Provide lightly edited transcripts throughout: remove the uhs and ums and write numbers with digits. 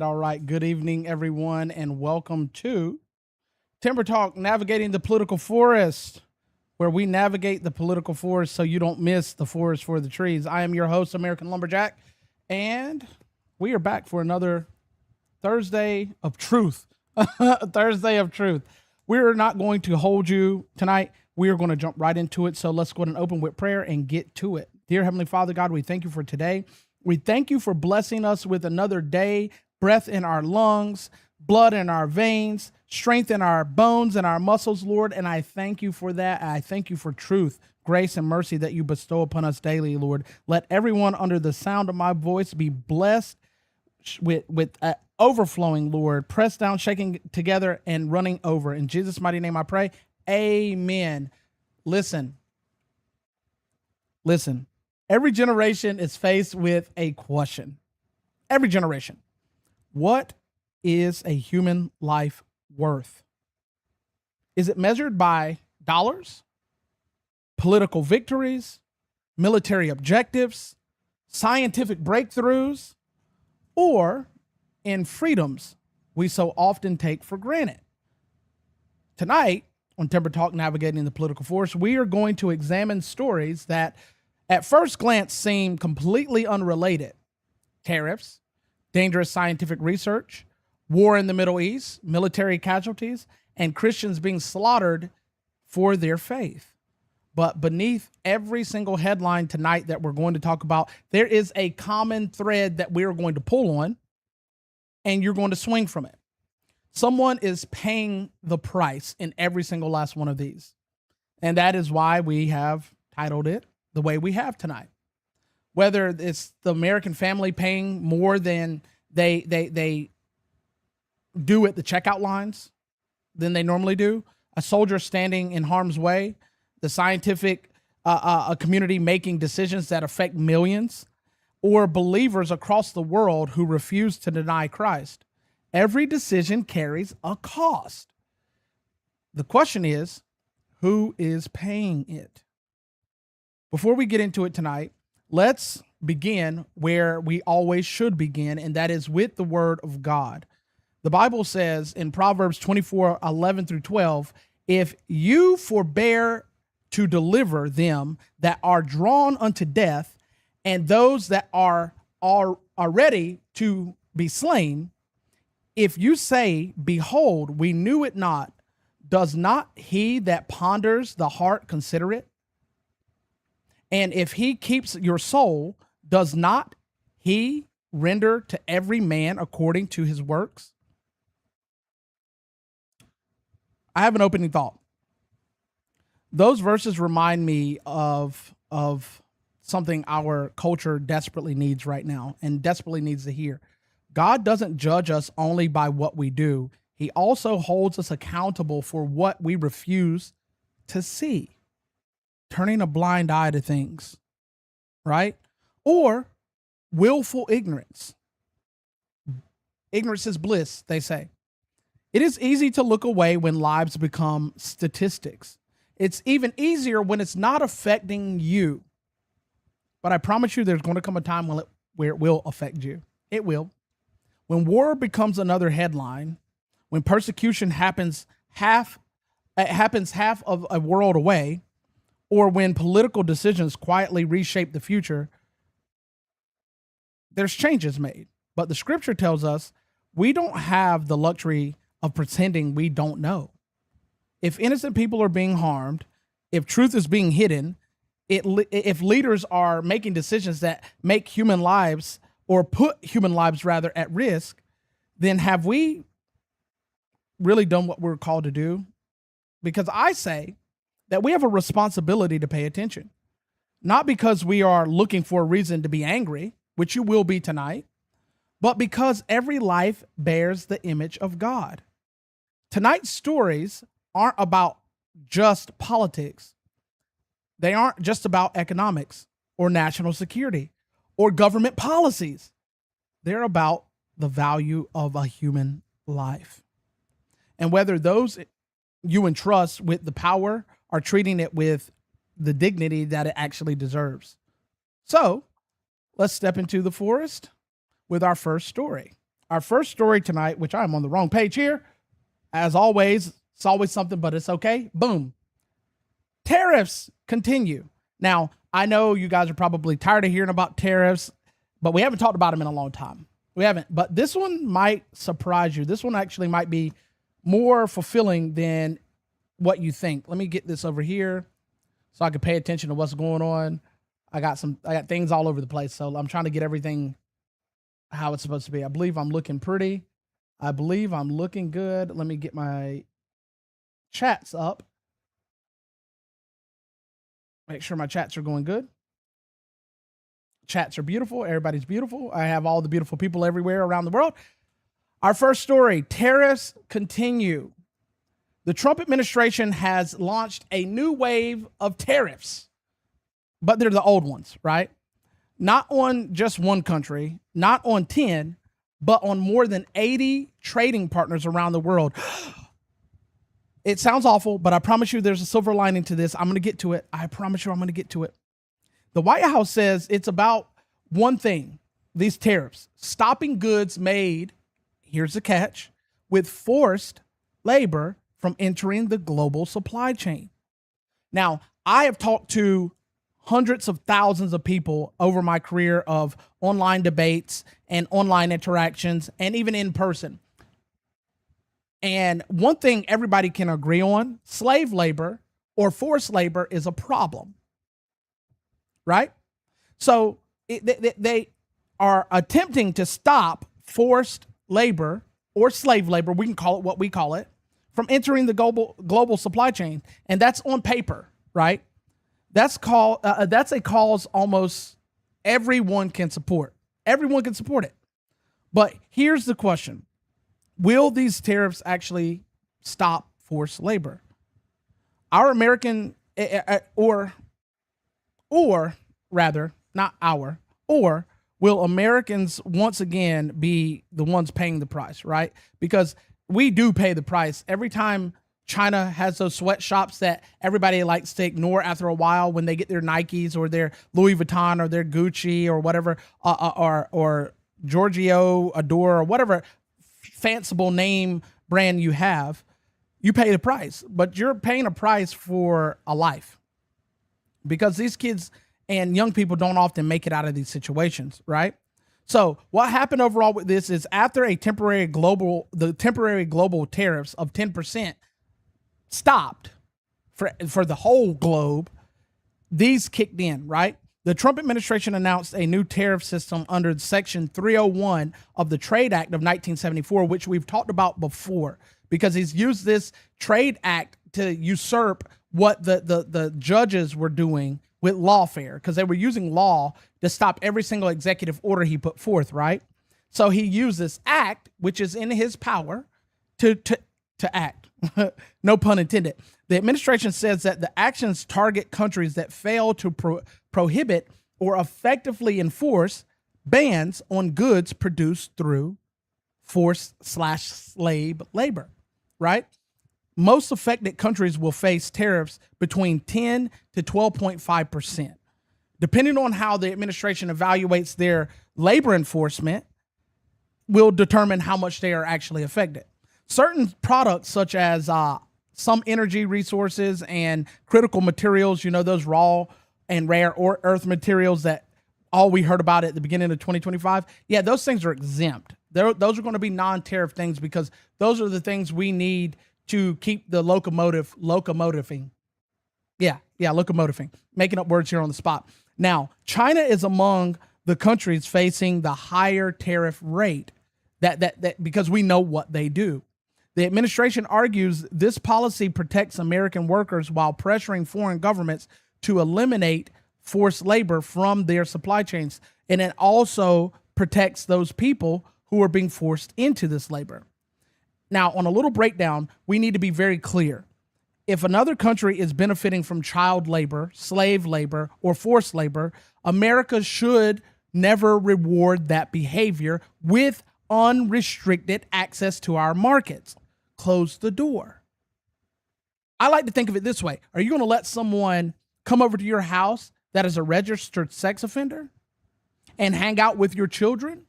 All right. Good evening, everyone, and welcome to TimberTalk, Navigating the Political Forest, where we navigate the political forest so you don't miss the forest for the trees. I am your host, American Lumberjack, and we are back for another Thursday of Truth. Thursday of Truth. We're not going to hold you tonight. We are going to jump right into it, so let's go ahead and open with prayer and get to it. Dear Heavenly Father, God, we thank you for today. We thank you for blessing us with another day, breath in our lungs, blood in our veins, strength in our bones and our muscles, Lord. And I thank you for that. I thank you for truth, grace, and mercy that you bestow upon us daily, Lord. Let everyone under the sound of my voice be blessed with overflowing, Lord, pressed down, shaking together, and running over. In Jesus' mighty name I pray. Amen. Listen. Every generation is faced with a question. Every generation. What is a human life worth? Is it measured by dollars, political victories, military objectives, scientific breakthroughs, or in freedoms we so often take for granted? Tonight, on TimberTalk, Navigating the Political Force, we are going to examine stories that at first glance seem completely unrelated. Tariffs, dangerous scientific research, war in the Middle East, military casualties, and Christians being slaughtered for their faith. But beneath every single headline tonight that we're going to talk about, there is a common thread that we're going to pull on, and you're going to swing from it. Someone is paying the price in every single last one of these. And that is why we have titled it the way we have tonight. Whether it's the American family paying more than they do at the checkout lines than they normally do, a soldier standing in harm's way, the scientific community making decisions that affect millions, or believers across the world who refuse to deny Christ. Every decision carries a cost. The question is, who is paying it? Before we get into it tonight, let's begin where we always should begin, and that is with the word of God. The Bible says in Proverbs 24:11-12, if you forbear to deliver them that are drawn unto death, and those that are ready to be slain, if you say, behold, we knew it not, does not he that ponders the heart consider it? And if he keeps your soul, does not he render to every man according to his works? I have an opening thought. Those verses remind me of something our culture desperately needs right now and desperately needs to hear. God doesn't judge us only by what we do. He also holds us accountable for what we refuse to see, turning a blind eye to things, right? Or willful ignorance. Ignorance is bliss, they say. It is easy to look away when lives become statistics. It's even easier when it's not affecting you. But I promise you there's going to come a time where it will affect you. It will. When war becomes another headline, when persecution happens half of a world away, or when political decisions quietly reshape the future, there's changes made. But the scripture tells us we don't have the luxury of pretending we don't know. If innocent people are being harmed, if truth is being hidden, if leaders are making decisions that make human lives or put human lives rather at risk, then have we really done what we're called to do? Because I say that we have a responsibility to pay attention, not because we are looking for a reason to be angry, which you will be tonight, but because every life bears the image of God. Tonight's stories aren't about just politics. They aren't just about economics or national security or government policies. They're about the value of a human life. And whether those you entrust with the power are treating it with the dignity that it actually deserves. So let's step into the forest with our first story. Our first story tonight, which I'm on the wrong page here. As always, it's always something, but it's okay. Boom. Tariffs continue. Now, I know you guys are probably tired of hearing about tariffs, but we haven't talked about them in a long time. We haven't, but this one might surprise you. This one actually might be more fulfilling than what you think. Let me get this over here so I can pay attention to what's going on. I got things all over the place, so I'm trying to get everything how it's supposed to be. I believe I'm looking pretty. I believe I'm looking good. Let me get my chats up. Make sure my chats are going good. Chats are beautiful. Everybody's beautiful. I have all the beautiful people everywhere around the world. Our first story, tariffs continue. The Trump administration has launched a new wave of tariffs, but they're the old ones, right? Not on just one country, not on 10, but on more than 80 trading partners around the world. It sounds awful, but I promise you there's a silver lining to this. I'm going to get to it. I promise you I'm going to get to it. The White House says it's about one thing, these tariffs, stopping goods made, here's the catch, with forced labor from entering the global supply chain. Now, I have talked to hundreds of thousands of people over my career of online debates and online interactions and even in person. And one thing everybody can agree on, slave labor or forced labor is a problem, right? So they are attempting to stop forced labor or slave labor, we can call it what we call it, from entering the global supply chain. And that's on paper, right? That's a cause almost everyone can support. Everyone can support it. But here's the question. Will these tariffs actually stop forced labor? Our American, or rather, not our, or will Americans once again be the ones paying the price, right? Because we do pay the price. Every time China has those sweatshops that everybody likes to ignore after a while when they get their Nikes or their Louis Vuitton or their Gucci or whatever, or Giorgio Adore or whatever fanciful name brand you have, you pay the price. But you're paying a price for a life, because these kids and young people don't often make it out of these situations, right? So what happened overall with this is, after the temporary global tariffs of 10% stopped for the whole globe, these kicked in, right? The Trump administration announced a new tariff system under Section 301 of the Trade Act of 1974, which we've talked about before, because he's used this Trade Act to usurp what the judges were doing with lawfare, because they were using law to stop every single executive order he put forth, right? So he used this act, which is in his power, to act. No pun intended. The administration says that the actions target countries that fail to prohibit or effectively enforce bans on goods produced through forced/slave labor, right? Most affected countries will face tariffs between 10 to 12.5%. Depending on how the administration evaluates their labor enforcement, will determine how much they are actually affected. Certain products, such as some energy resources and critical materials, those raw and rare or earth materials that all we heard about at the beginning of 2025, yeah, those things are exempt. Those are going to be non-tariff things, because those are the things we need to keep the locomotiving. Yeah, locomotiving. Making up words here on the spot. Now, China is among the countries facing the higher tariff rate that because we know what they do. The administration argues this policy protects American workers while pressuring foreign governments to eliminate forced labor from their supply chains. And it also protects those people who are being forced into this labor. Now, on a little breakdown, we need to be very clear. If another country is benefiting from child labor, slave labor, or forced labor, America should never reward that behavior with unrestricted access to our markets. Close the door. I like to think of it this way. Are you going to let someone come over to your house that is a registered sex offender and hang out with your children?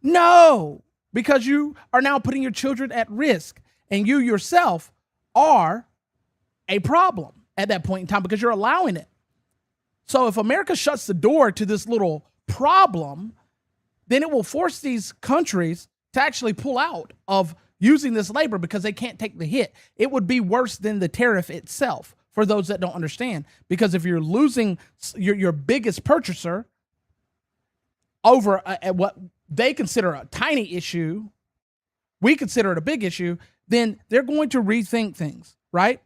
No, because you are now putting your children at risk, and you yourself are a problem at that point in time, because you're allowing it. So if America shuts the door to this little problem, then it will force these countries to actually pull out of using this labor, because they can't take the hit. It would be worse than the tariff itself, for those that don't understand, because if you're losing your biggest purchaser over what they consider a tiny issue, we consider it a big issue, then they're going to rethink things, right?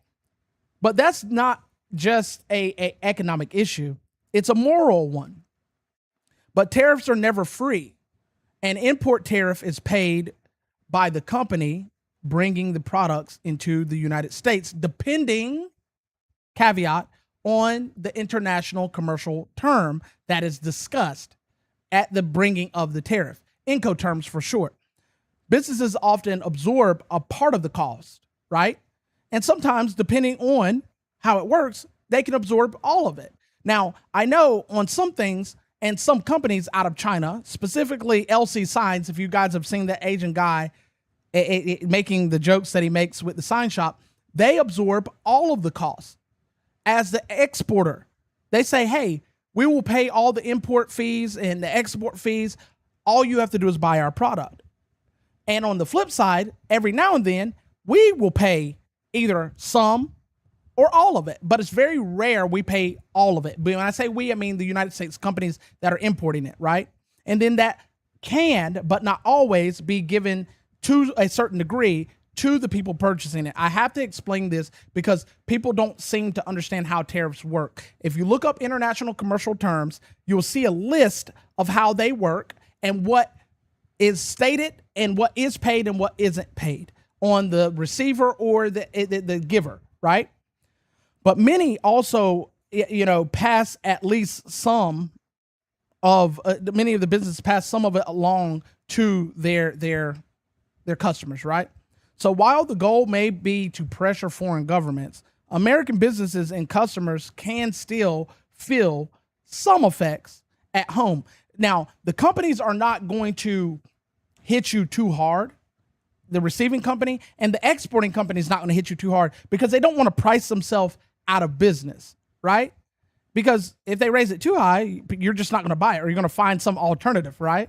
But that's not just a economic issue. It's a moral one. But tariffs are never free. An import tariff is paid by the company bringing the products into the United States, depending, caveat, on the international commercial term that is discussed at the bringing of the tariff. Incoterms for short. Businesses often absorb a part of the cost, right? And sometimes, depending on how it works, they can absorb all of it. Now, I know on some things and some companies out of China, specifically LC Signs, if you guys have seen that Asian guy making the jokes that he makes with the sign shop, they absorb all of the costs. As the exporter, they say, hey, we will pay all the import fees and the export fees. All you have to do is buy our product. And on the flip side, every now and then, we will pay either some or all of it, but it's very rare we pay all of it. But when I say we, I mean the United States companies that are importing it, right? And then that can, but not always, be given to a certain degree to the people purchasing it. I have to explain this because people don't seem to understand how tariffs work. If you look up international commercial terms, you will see a list of how they work and what is stated and what is paid and what isn't paid on the receiver or the giver, right? But many also, pass at least some of many of the businesses pass some of it along to their customers, right? So while the goal may be to pressure foreign governments, American businesses and customers can still feel some effects at home. Now, the companies are not going to hit you too hard, the receiving company, and the exporting company is not going to hit you too hard because they don't want to price themselves out of business, right? Because if they raise it too high, you're just not going to buy it, or you're going to find some alternative, right?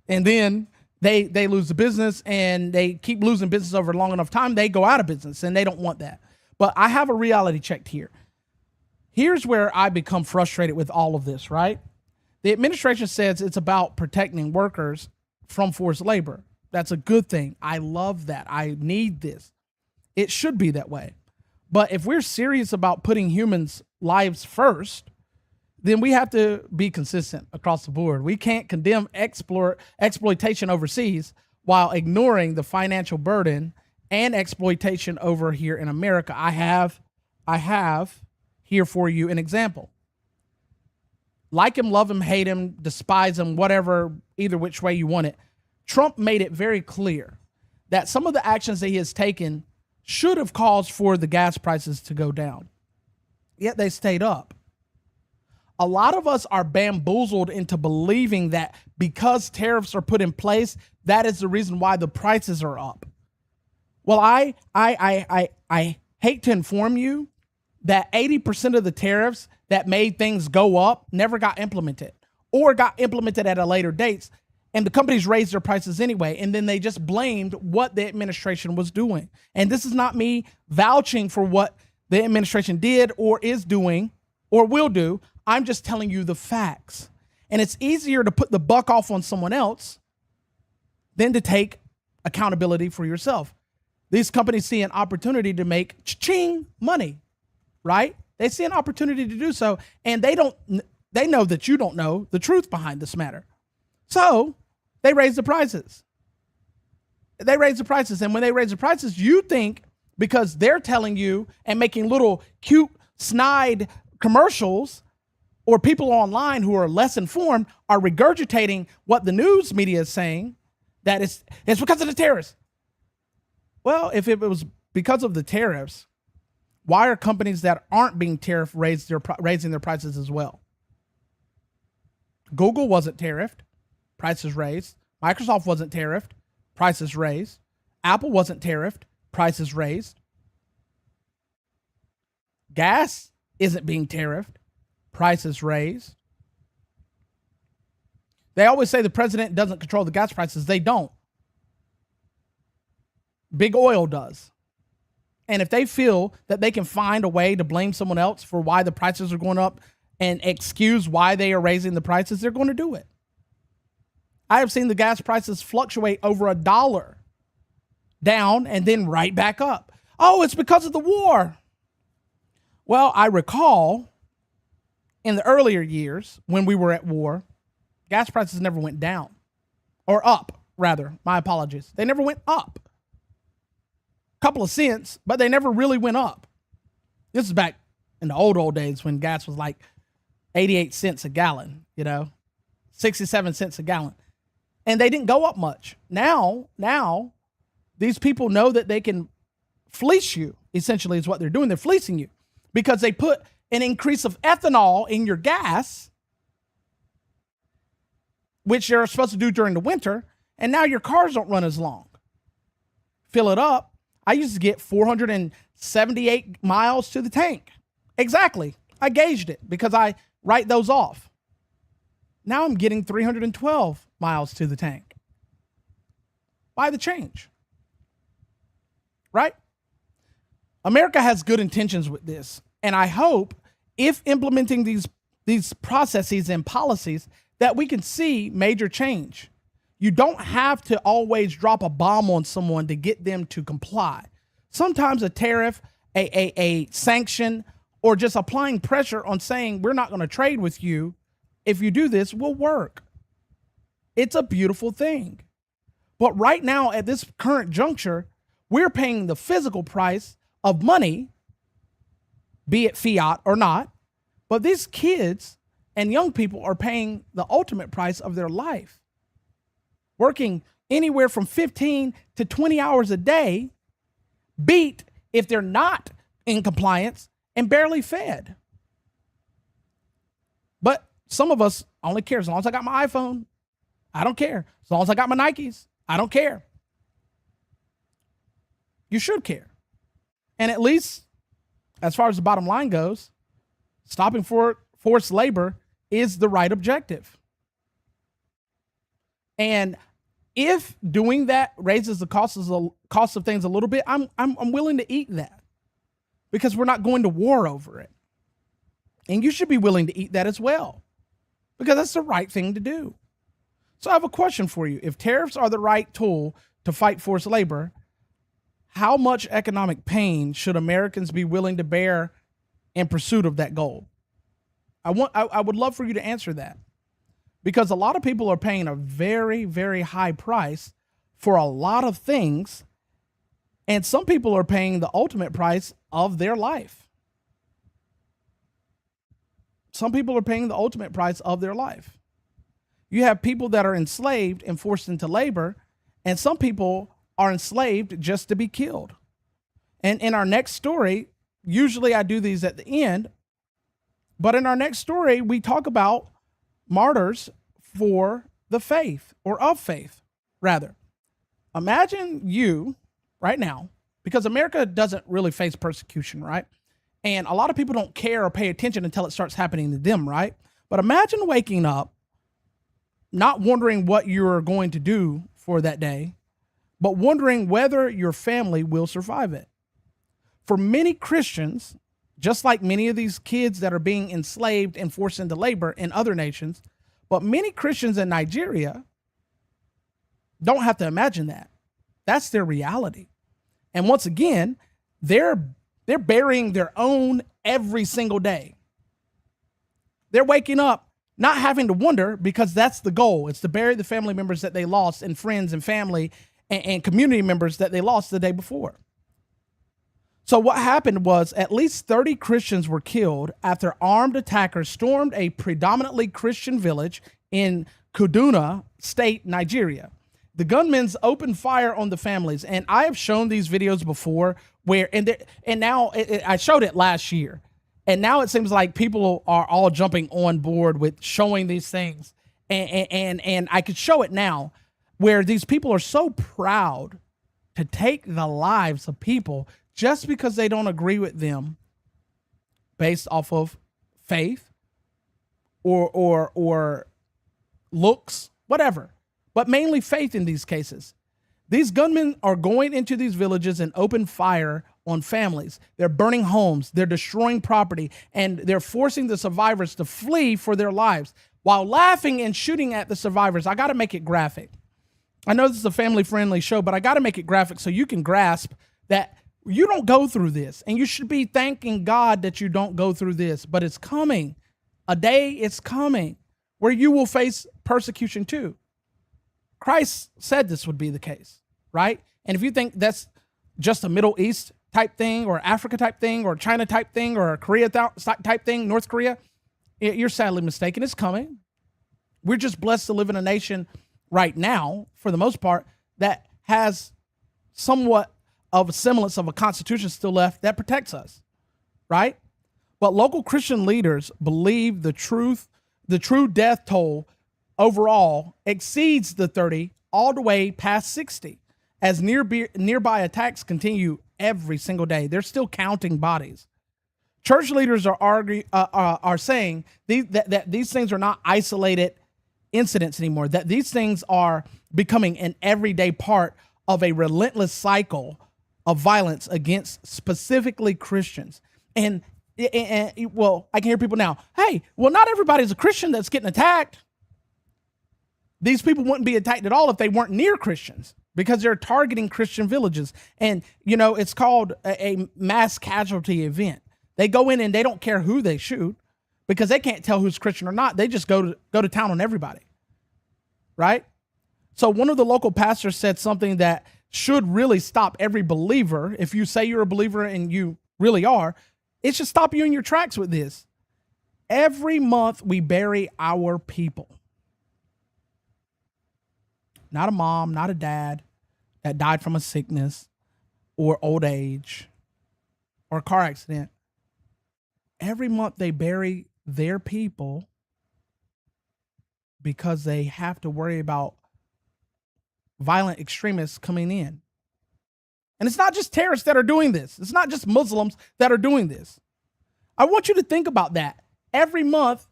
And then they lose the business, and they keep losing business over a long enough time, they go out of business, and they don't want that. But I have a reality check here. Here's where I become frustrated with all of this, right? The administration says it's about protecting workers from forced labor. That's a good thing. I love that. I need this. It should be that way. But if we're serious about putting humans' lives first, then we have to be consistent across the board. We can't condemn exploitation overseas while ignoring the financial burden and exploitation over here in America. I have here for you an example. Like him, love him, hate him, despise him, whatever, either which way you want it, Trump made it very clear that some of the actions that he has taken should have caused for the gas prices to go down. Yet they stayed up. A lot of us are bamboozled into believing that because tariffs are put in place, that is the reason why the prices are up. Well, I hate to inform you that 80% of the tariffs that made things go up never got implemented, or got implemented at a later date, and the companies raised their prices anyway, and then they just blamed what the administration was doing. And this is not me vouching for what the administration did or is doing or will do. I'm just telling you the facts. And it's easier to put the buck off on someone else than to take accountability for yourself. These companies see an opportunity to make cha-ching money, right? They see an opportunity to do so, and they know that you don't know the truth behind this matter. So they raise the prices. They raise the prices. And when they raise the prices, you think because they're telling you and making little cute, snide commercials, or people online who are less informed are regurgitating what the news media is saying, that it's because of the tariffs. Well, if it was because of the tariffs, why are companies that aren't being tariffed raising their prices as well? Google wasn't tariffed, prices raised. Microsoft wasn't tariffed, prices raised. Apple wasn't tariffed, prices raised. Gas isn't being tariffed, prices raised. They always say the president doesn't control the gas prices. They don't. Big oil does. And if they feel that they can find a way to blame someone else for why the prices are going up and excuse why they are raising the prices, they're going to do it. I have seen the gas prices fluctuate over $1 down and then right back up. Oh, it's because of the war. Well, I recall in the earlier years when we were at war, gas prices never went down, or up, rather. My apologies. They never went up. A couple of cents, but they never really went up. This is back in the old days when gas was like 88 cents a gallon, 67 cents a gallon. And they didn't go up much. Now, these people know that they can fleece you, essentially, is what they're doing. They're fleecing you because they put an increase of ethanol in your gas, which you're supposed to do during the winter, and now your cars don't run as long. Fill it up. I used to get 478 miles to the tank. Exactly. I gauged it because I write those off. Now I'm getting 312 miles to the tank. Why the change? Right? America has good intentions with this. And I hope if implementing these processes and policies that we can see major change. You don't have to always drop a bomb on someone to get them to comply. Sometimes a tariff, a sanction, or just applying pressure on saying we're not going to trade with you if you do this will work. It's a beautiful thing. But right now, at this current juncture, we're paying the physical price of money, be it fiat or not. But these kids and young people are paying the ultimate price of their life, working anywhere from 15 to 20 hours a day, beat if they're not in compliance, and barely fed. But some of us only care. As long as I got my iPhone, I don't care. As long as I got my Nikes, I don't care. You should care. And at least, as far as the bottom line goes, stopping forced labor is the right objective. And if doing that raises the cost of things a little bit, I'm willing to eat that, because we're not going to war over it. And you should be willing to eat that as well, because that's the right thing to do. So I have a question for you. If tariffs are the right tool to fight forced labor, how much economic pain should Americans be willing to bear in pursuit of that goal? I would love for you to answer that, because a lot of people are paying a very, very high price for a lot of things, and some people are paying the ultimate price of their life. Some people are paying the ultimate price of their life. You have people that are enslaved and forced into labor, and some people are enslaved just to be killed. And in our next story, usually I do these at the end, but in our next story, we talk about martyrs for the faith, or of faith, rather. Imagine you right now, because America doesn't really face persecution, right? And a lot of people don't care or pay attention until it starts happening to them, right? But imagine waking up, not wondering what you're going to do for that day, but wondering whether your family will survive it. For many Christians, just like many of these kids that are being enslaved and forced into labor in other nations, but many Christians in Nigeria don't have to imagine that. That's their reality. And once again, they're burying their own every single day. They're waking up not having to wonder, because that's the goal. It's to bury the family members that they lost, and friends and family and community members that they lost the day before. So what happened was at least 30 Christians were killed after armed attackers stormed a predominantly Christian village in Kaduna State, Nigeria. The gunmen opened fire on the families, and I have shown these videos before I showed it last year, and now it seems like people are all jumping on board with showing these things, and I could show it now, where these people are so proud to take the lives of people just because they don't agree with them based off of faith or looks, whatever, but mainly faith in these cases. These gunmen are going into these villages and open fire on families. They're burning homes, they're destroying property, and they're forcing the survivors to flee for their lives while laughing and shooting at the survivors. I got to make it graphic. I know this is a family-friendly show, but I got to make it graphic so you can grasp that you don't go through this, and you should be thanking God that you don't go through this, but it's coming. A day is coming where you will face persecution too. Christ said this would be the case, right? And if you think that's just a Middle East type thing, or Africa type thing, or China type thing, or a Korea type thing, North Korea, you're sadly mistaken. It's coming. We're just blessed to live in a nation right now, for the most part, that has somewhat of a semblance of a constitution still left that protects us, right? But local Christian leaders believe the true death toll overall exceeds the 30 all the way past 60, as nearby attacks continue every single day. They're still counting bodies. Church leaders are saying that these things are not isolated incidents anymore, that these things are becoming an everyday part of a relentless cycle of violence against specifically Christians. And well, I can hear people now, hey, well, not everybody's a Christian that's getting attacked. These people wouldn't be attacked at all if they weren't near Christians, because they're targeting Christian villages. And, you know, it's called a mass casualty event. They go in and they don't care who they shoot, because they can't tell who's Christian or not. They just go to town on everybody, right? So one of the local pastors said something that should really stop every believer. If you say you're a believer and you really are, it should stop you in your tracks with this. Every month we bury our people. Not a mom, not a dad that died from a sickness or old age or a car accident. Every month they bury their people because they have to worry about violent extremists coming in. And it's not just terrorists that are doing this. It's not just Muslims that are doing this. I want you to think about that. Every month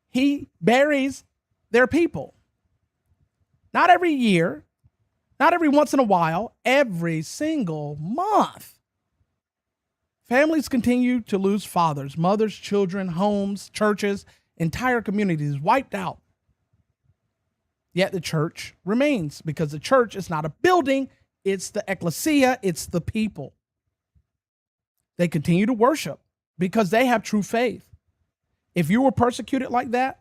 he buries their people. Not every year, not every once in a while, every single month. Families continue to lose fathers, mothers, children, homes, churches, entire communities wiped out. Yet the church remains, because the church is not a building, it's the ecclesia, it's the people. They continue to worship because they have true faith. If you were persecuted like that,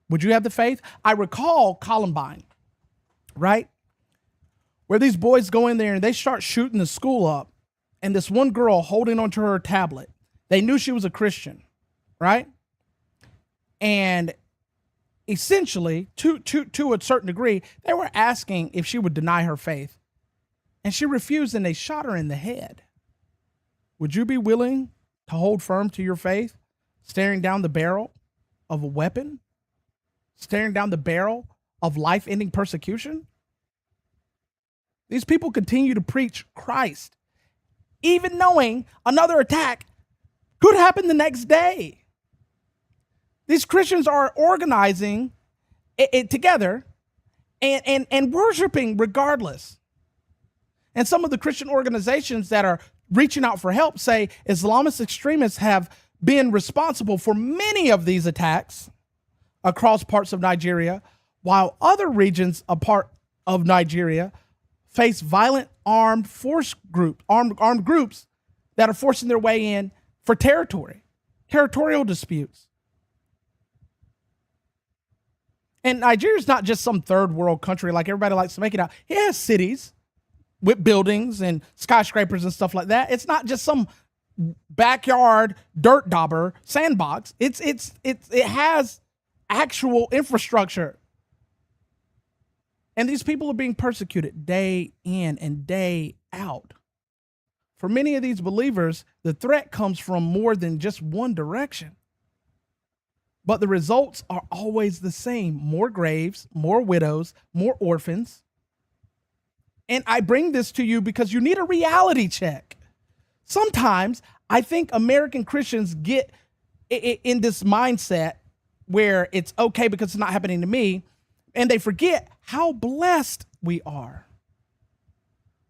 would you have the faith? I recall Columbine, right? Where these boys go in there and they start shooting the school up, and this one girl holding onto her tablet. They knew she was a Christian, right? And essentially, to a certain degree, they were asking if she would deny her faith. And she refused, and they shot her in the head. Would you be willing to hold firm to your faith, staring down the barrel of a weapon, staring down the barrel of life-ending persecution? These people continue to preach Christ, even knowing another attack could happen the next day. These Christians are organizing it together and worshiping regardless. And some of the Christian organizations that are reaching out for help say Islamist extremists have been responsible for many of these attacks across parts of Nigeria, while other regions a part of Nigeria face violent armed groups that are forcing their way in for territorial disputes. And Nigeria is not just some third world country like everybody likes to make it out. It has cities with buildings and skyscrapers and stuff like that. It's not just some backyard dirt dauber sandbox. It has actual infrastructure. And these people are being persecuted day in and day out. For many of these believers, the threat comes from more than just one direction. But the results are always the same. More graves, more widows, more orphans. And I bring this to you because you need a reality check. Sometimes I think American Christians get in this mindset where it's okay because it's not happening to me, and they forget how blessed we are.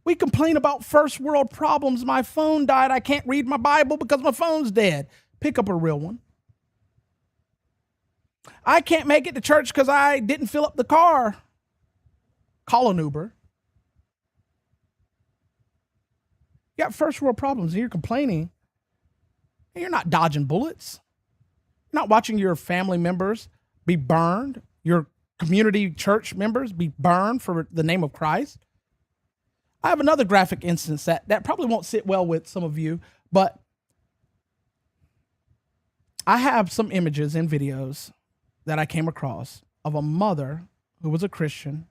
We complain about first world problems. My phone died. I can't read my Bible because my phone's dead. Pick up a real one. I can't make it to church because I didn't fill up the car. Call an Uber. You got first world problems and you're complaining, and you're not dodging bullets. You're not watching your family members be burned, your community church members be burned for the name of Christ. I have another graphic instance that probably won't sit well with some of you, but I have some images and videos that I came across of a mother who was a Christian.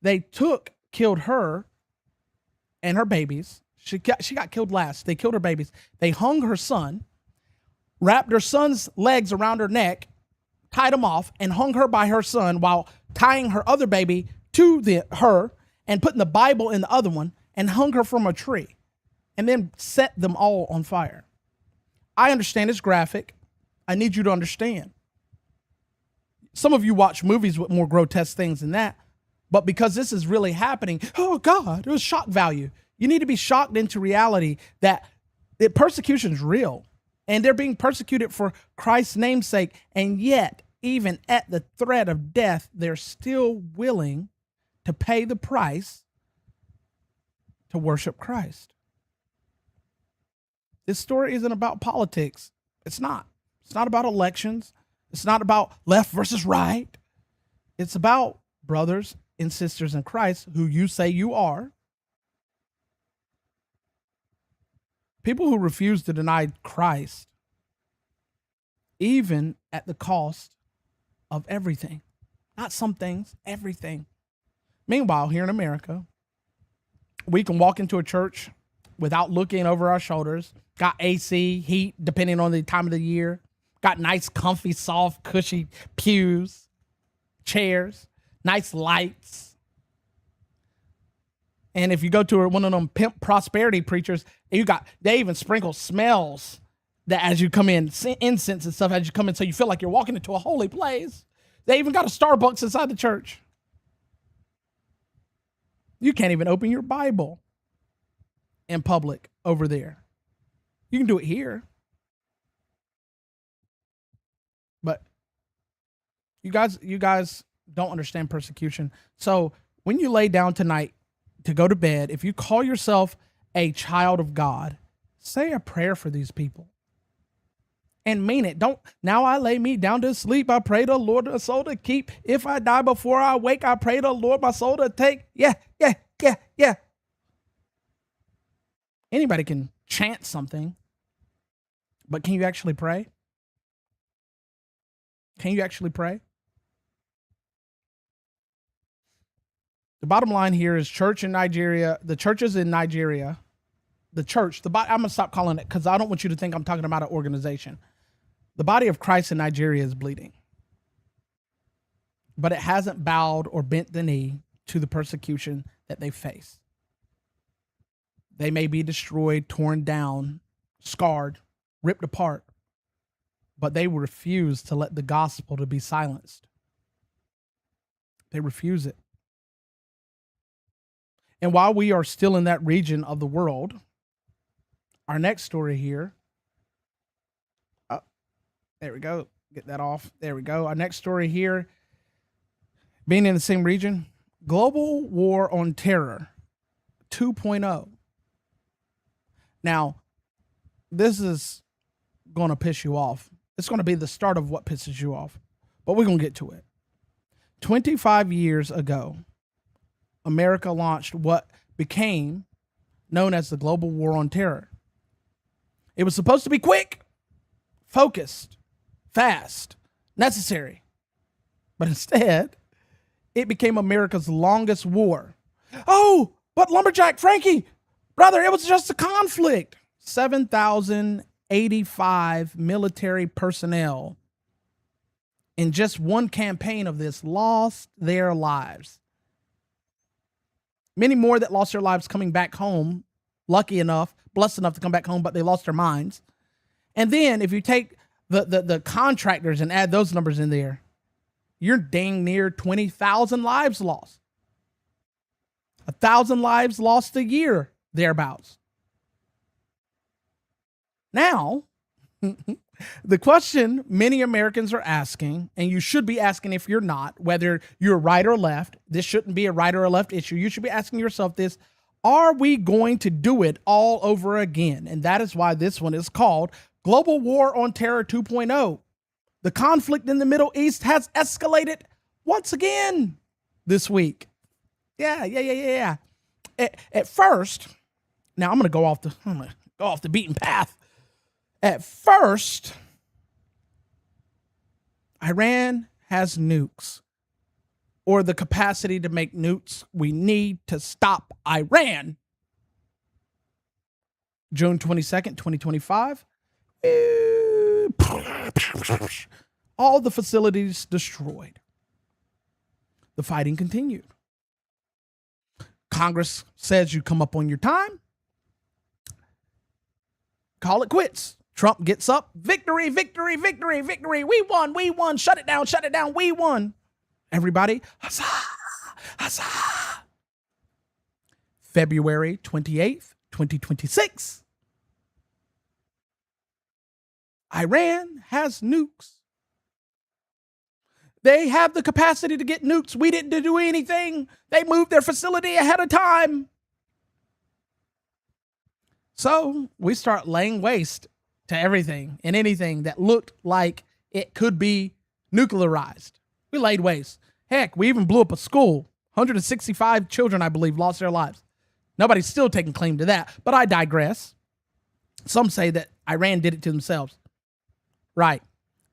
They killed her and her babies. She got killed last. They killed her babies. They hung her son, wrapped her son's legs around her neck, tied him off, and hung her by her son while tying her other baby to her and putting the Bible in the other one, and hung her from a tree, and then set them all on fire. I understand it's graphic. I need you to understand. Some of you watch movies with more grotesque things than that, But because this is really happening, oh God, it was shock value. You need to be shocked into reality that the persecution is real and they're being persecuted for Christ's name's sake. And yet, even at the threat of death, they're still willing to pay the price to worship Christ. This story isn't about politics. It's not. It's not about elections. It's not about left versus right. It's about brothers and sisters in Christ who you say you are. People who refuse to deny Christ, even at the cost of everything. Not some things, everything. Meanwhile, here in America, we can walk into a church without looking over our shoulders. Got AC, heat, depending on the time of the year. Got nice, comfy, soft, cushy pews, chairs, nice lights. And if you go to one of them pimp prosperity preachers, they even sprinkle smells that as you come in, incense and stuff as you come in, so you feel like you're walking into a holy place. They even got a Starbucks inside the church. You can't even open your Bible in public over there. You can do it here. But you guys don't understand persecution. So when you lay down tonight to go to bed, if you call yourself a child of God, say a prayer for these people. And mean it. Don't, now I lay me down to sleep. I pray the Lord my soul to keep. If I die before I wake, I pray the Lord my soul to take. Yeah. Anybody can chant something, but can you actually pray? Can you actually pray? The bottom line here is church in Nigeria, the churches in Nigeria, I'm going to stop calling it because I don't want you to think I'm talking about an organization. The body of Christ in Nigeria is bleeding, but it hasn't bowed or bent the knee to the persecution that they face. They may be destroyed, torn down, scarred, ripped apart, but they refuse to let the gospel to be silenced. They refuse it. And while we are still in that region of the world, our next story here, there we go, get that off, there we go. Our next story here, being in the same region, Global War on Terror 2.0. Now, this is going to piss you off. It's going to be the start of what pisses you off, but we're going to get to it. 25 years ago, America launched what became known as the Global War on Terror. It was supposed to be quick, focused, fast, necessary, but instead, it became America's longest war. Oh, but Lumberjack Frankie, brother, it was just a conflict. 7,085 military personnel in just one campaign of this lost their lives. Many more that lost their lives coming back home, lucky enough, blessed enough to come back home, but they lost their minds. And then if you take the contractors and add those numbers in there, you're dang near 20,000 lives lost. 1,000 lives lost a year, thereabouts. Now, the question many Americans are asking, and you should be asking if you're not, whether you're right or left, this shouldn't be a right or a left issue. You should be asking yourself this: are we going to do it all over again? And that is why this one is called Global War on Terror 2.0. The conflict in the Middle East has escalated once again this week. Yeah. At first, now I'm going to go off the beaten path. At first, Iran has nukes, or the capacity to make nukes. We need to stop Iran. June 22nd, 2025. All the facilities destroyed. The fighting continued. Congress says you come up on your time. Call it quits. Trump gets up. Victory, victory, victory, victory. We won. Shut it down. We won. Everybody, huzzah, Huzzah! February 28th, 2026. Iran has nukes. They have the capacity to get nukes. We didn't do anything. They moved their facility ahead of time. So we start laying waste to everything and anything that looked like it could be nuclearized. We laid waste. Heck, we even blew up a school. 165 children, I believe, lost their lives. Nobody's still taking claim to that, but I digress. Some say that Iran did it to themselves. Right.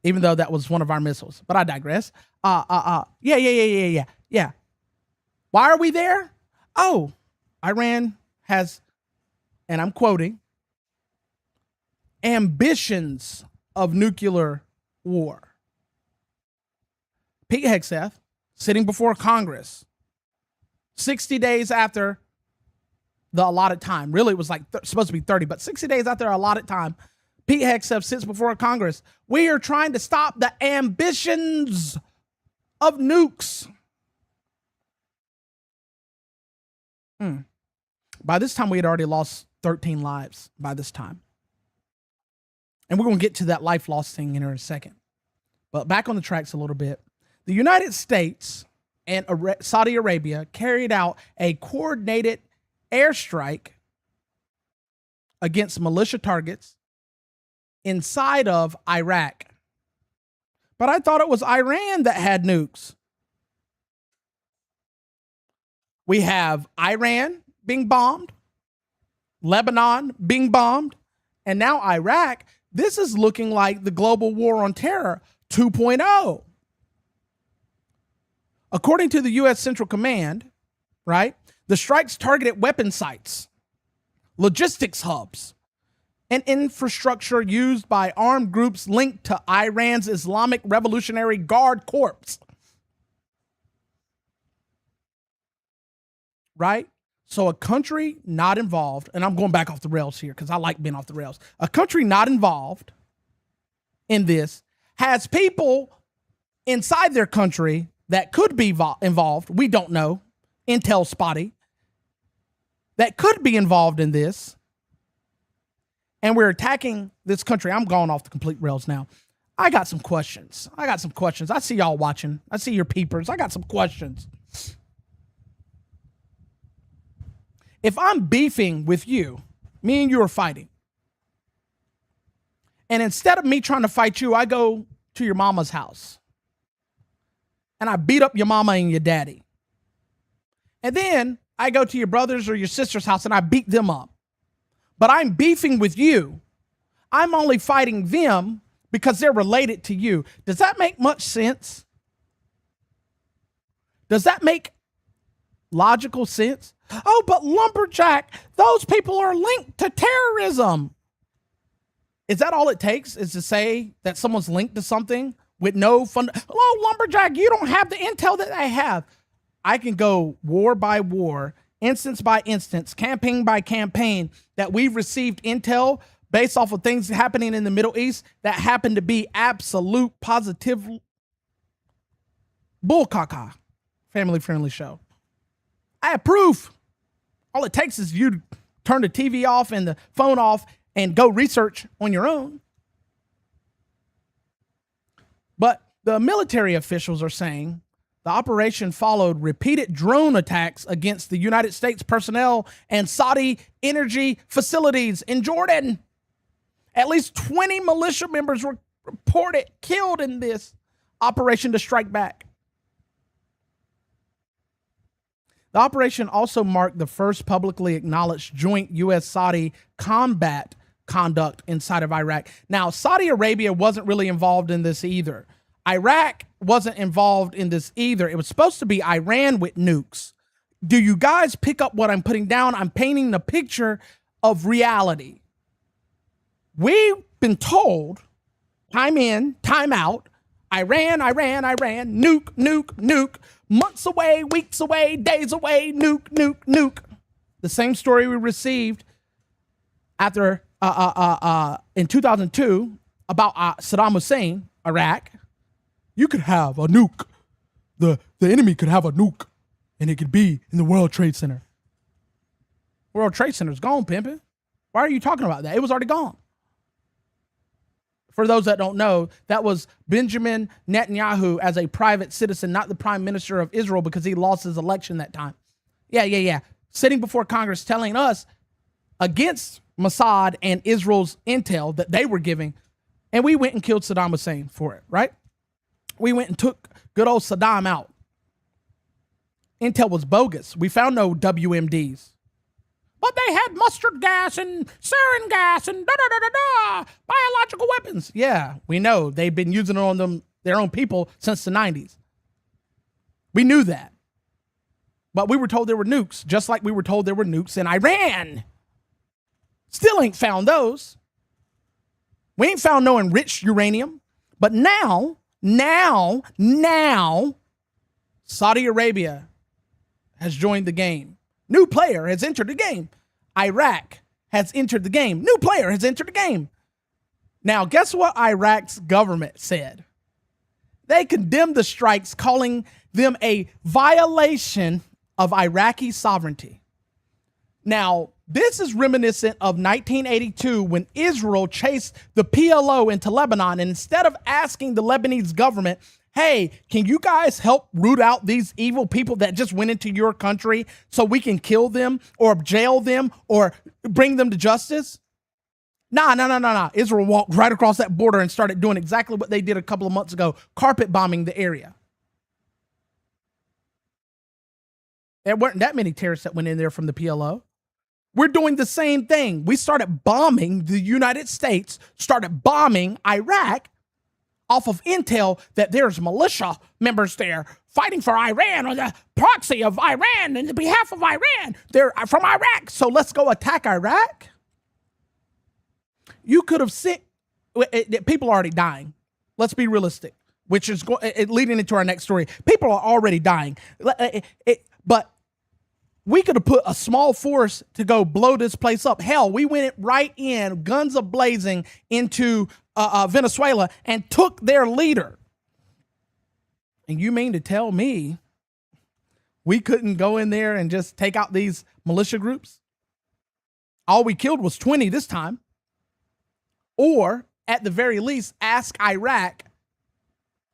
Even though that was one of our missiles, but I digress. Yeah. Why are we there? Oh, Iran has, and I'm quoting, ambitions of nuclear war. Pete Hegseth, sitting before Congress, 60 days after the allotted time. Really, it was like supposed to be 30, but 60 days after the allotted time, Pete Hegseth sits before Congress. We are trying to stop the ambitions of nukes. By this time, we had already lost 13 lives by this time. And we're going to get to that life loss thing in a second. But back on the tracks a little bit. The United States and Saudi Arabia carried out a coordinated airstrike against militia targets inside of Iraq. But I thought it was Iran that had nukes. We have Iran being bombed, Lebanon being bombed, and now Iraq. This is looking like the global war on terror 2.0. According to the U.S. Central Command, right, the strikes targeted weapon sites, logistics hubs, and infrastructure used by armed groups linked to Iran's Islamic Revolutionary Guard Corps. Right? So a country not involved, and I'm going back off the rails here because I like being off the rails. A country not involved in this has people inside their country that could be involved. We don't know. Intel spotty. That could be involved in this. And we're attacking this country. I'm going off the complete rails now. I got some questions. I see y'all watching. I see your peepers. I got some questions. If I'm beefing with you, me and you are fighting, and instead of me trying to fight you, I go to your mama's house, and I beat up your mama and your daddy. And then I go to your brother's or your sister's house, and I beat them up. But I'm beefing with you. I'm only fighting them because they're related to you. Does that make much sense? Does that make logical sense? Oh, but lumberjack, those people are linked to terrorism. Is that all it takes, is to say that someone's linked to something with no fun? Oh, lumberjack, you don't have the intel that I have. I can go war by war, instance by instance, campaign by campaign, that we've received intel based off of things happening in the Middle East that happen to be absolute positive bull caca. Family-friendly show. I have proof. All it takes is you to turn the TV off and the phone off and go research on your own. But the military officials are saying the operation followed repeated drone attacks against the United States personnel and Saudi energy facilities in Jordan. At least 20 militia members were reported killed in this operation to strike back. The operation also marked the first publicly acknowledged joint U.S.-Saudi combat conduct inside of Iraq. Now, Saudi Arabia wasn't really involved in this either. Iraq wasn't involved in this either. It was supposed to be Iran with nukes. Do you guys pick up what I'm putting down? I'm painting the picture of reality. We've been told, time in, time out, Iran, nuke, months away, weeks away, days away, nuke. The same story we received after in 2002 about Saddam Hussein, Iraq. You could have a nuke. The enemy could have a nuke, and it could be in the World Trade Center. World Trade Center's gone, pimpin'. Why are you talking about that? It was already gone. For those that don't know, that was Benjamin Netanyahu as a private citizen, not the prime minister of Israel, because he lost his election that time. Yeah. Sitting before Congress telling us against Mossad and Israel's intel that they were giving. And we went and killed Saddam Hussein for it, right? We went and took good old Saddam out. Intel was bogus. We found no WMDs. But they had mustard gas and sarin gas and biological weapons. Yeah, we know. They've been using it on their own people since the 90s. We knew that. But we were told there were nukes, just like we were told there were nukes in Iran. Still ain't found those. We ain't found no enriched uranium. But now, Saudi Arabia has joined the game. New player has entered the game. Iraq has entered the game. New player has entered the game. Now, guess what Iraq's government said? They condemned the strikes, calling them a violation of Iraqi sovereignty. Now, this is reminiscent of 1982 when Israel chased the PLO into Lebanon, and instead of asking the Lebanese government, hey, can you guys help root out these evil people that just went into your country so we can kill them or jail them or bring them to justice? Nah. Israel walked right across that border and started doing exactly what they did a couple of months ago, carpet bombing the area. There weren't that many terrorists that went in there from the PLO. We're doing the same thing. We started bombing the United States, started bombing Iraq, off of intel that there's militia members there fighting for Iran or the proxy of Iran and the behalf of Iran. They're from Iraq, so let's go attack Iraq. You could have sent, people are already dying. Let's be realistic, which is leading into our next story. People are already dying. But we could have put a small force to go blow this place up. Hell, we went right in, guns a-blazing, into Venezuela and took their leader. And you mean to tell me we couldn't go in there and just take out these militia groups? All we killed was 20 this time. Or, at the very least, ask Iraq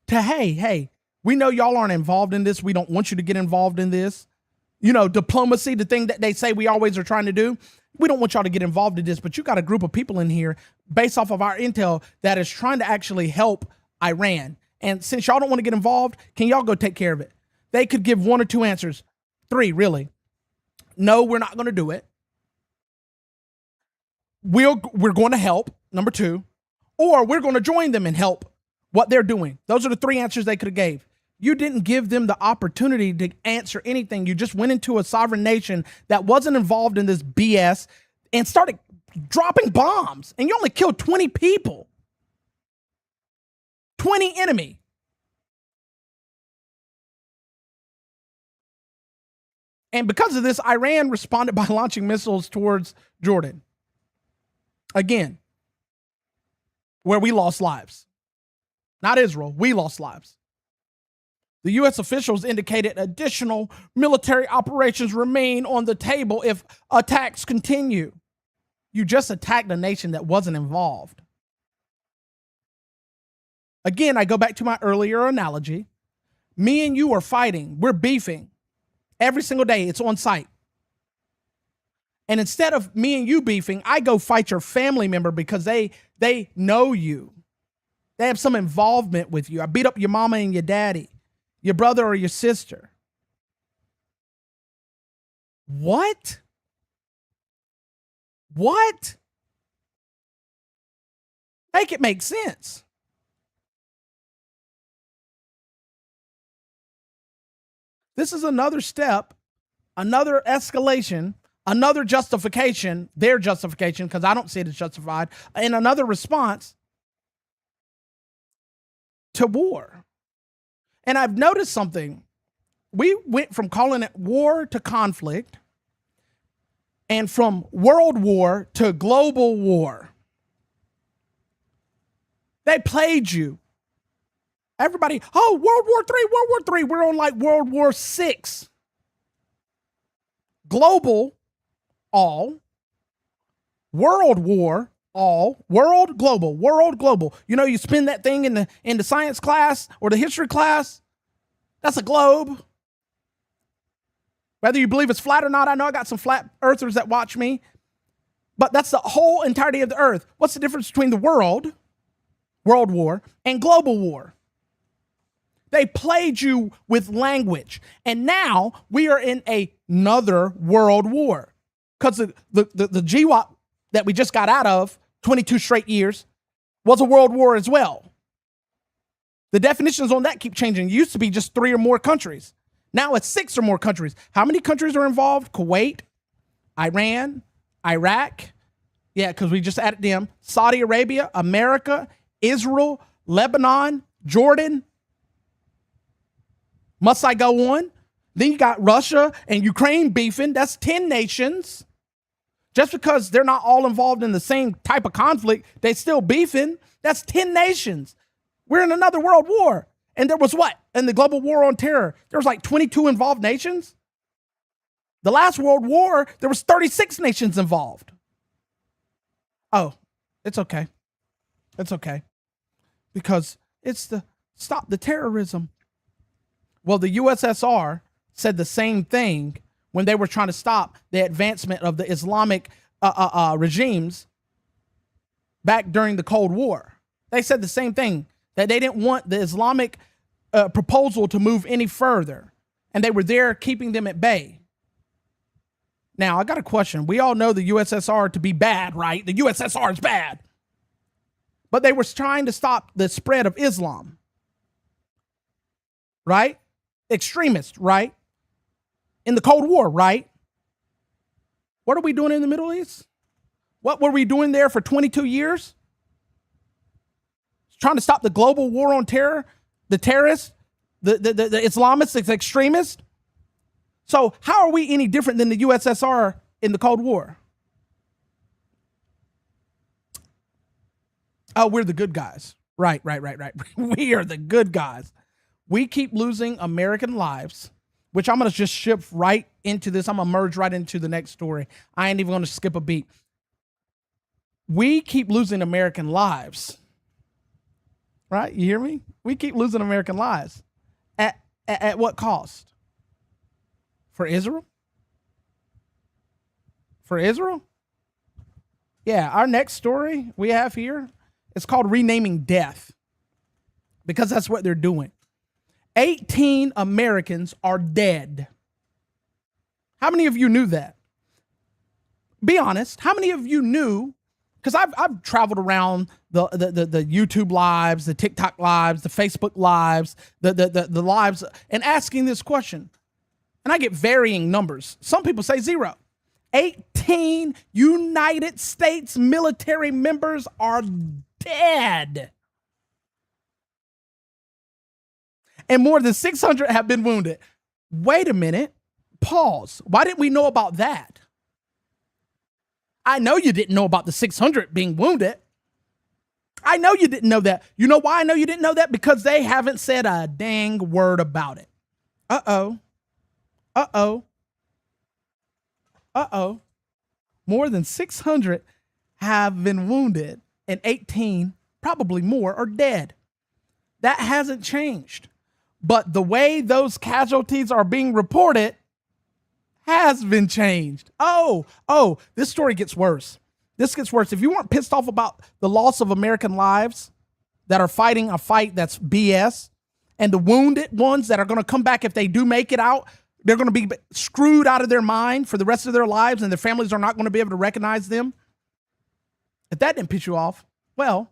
to, hey, we know y'all aren't involved in this. We don't want you to get involved in this. You know, diplomacy, the thing that they say we always are trying to do. We don't want y'all to get involved in this, but you got a group of people in here based off of our intel that is trying to actually help Iran. And since y'all don't want to get involved, can y'all go take care of it? They could give one or two answers. Three, really. No, we're not going to do it. We're going to help, number two. Or we're going to join them and help what they're doing. Those are the three answers they could have gave. You didn't give them the opportunity to answer anything. You just went into a sovereign nation that wasn't involved in this BS and started dropping bombs. And you only killed 20 people. 20 enemy. And because of this, Iran responded by launching missiles towards Jordan. Again, where we lost lives. Not Israel. We lost lives. The U.S. officials indicated additional military operations remain on the table if attacks continue. You just attacked a nation that wasn't involved. Again, I go back to my earlier analogy. Me and you are fighting. We're beefing. Every single day, it's on site. And instead of me and you beefing, I go fight your family member because they know you. They have some involvement with you. I beat up your mama and your daddy. Your brother or your sister. What? Make it make sense. This is another step, another escalation, another justification, their justification, because I don't see it as justified, and another response to war. And I've noticed something. We went from calling it war to conflict and from world war to global war. They played you. Everybody, oh, World War III. We're on like World War VI. global, all, world war, all, world, global, world, global. You know, you spin that thing in the science class or the history class. That's a globe. Whether you believe it's flat or not, I know I got some flat earthers that watch me, but that's the whole entirety of the earth. What's the difference between the world war, and global war? They played you with language, and now we are in another world war because the GWOT that we just got out of 22 straight years was a world war as well. The definitions on that keep changing. It used to be just 3 or more countries. Now it's 6 or more countries. How many countries are involved? Kuwait, Iran, Iraq. Yeah, because we just added them. Saudi Arabia, America, Israel, Lebanon, Jordan. Must I go on? Then you got Russia and Ukraine beefing. That's 10 nations. Just because they're not all involved in the same type of conflict, they still beefing. That's 10 nations. We're in another world war. And there was what? In the global war on terror, there was like 22 involved nations. The last world war, there was 36 nations involved. Oh, it's okay. It's okay. Because it's the stop the terrorism. Well, the USSR said the same thing when they were trying to stop the advancement of the Islamic regimes back during the Cold War. They said the same thing, that they didn't want the Islamic proposal to move any further, and they were there keeping them at bay. Now, I got a question. We all know the USSR to be bad, right? The USSR is bad. But they were trying to stop the spread of Islam, right? Extremists, right? In the Cold War, right? What are we doing in the Middle East? What were we doing there for 22 years? Trying to stop the global war on terror, the terrorists, the Islamists, the extremists. So how are we any different than the USSR in the Cold War? Oh, we're the good guys. Right. We are the good guys. We keep losing American lives, which I'm going to just shift right into this. I'm going to merge right into the next story. I ain't even going to skip a beat. We keep losing American lives. Right? You hear me? We keep losing American lives. At what cost? For Israel? For Israel? Yeah, our next story we have here, it's called Renaming Death, because that's what they're doing. 18 Americans are dead. How many of you knew that? Be honest. How many of you knew? Because I've traveled around the YouTube lives, the TikTok lives, the Facebook lives, the lives, and asking this question. And I get varying numbers. Some people say 0. 18 United States military members are dead. And more than 600 have been wounded. Wait a minute. Pause. Why didn't we know about that? I know you didn't know about the 600 being wounded. I know you didn't know that. You know why I know you didn't know that? Because they haven't said a dang word about it. Uh-oh. More than 600 have been wounded and 18, probably more, are dead. That hasn't changed. But the way those casualties are being reported has been changed. Oh, this story gets worse. This gets worse. If you weren't pissed off about the loss of American lives that are fighting a fight that's BS, and the wounded ones that are going to come back if they do make it out, they're going to be screwed out of their mind for the rest of their lives, and their families are not going to be able to recognize them. If that didn't piss you off, well,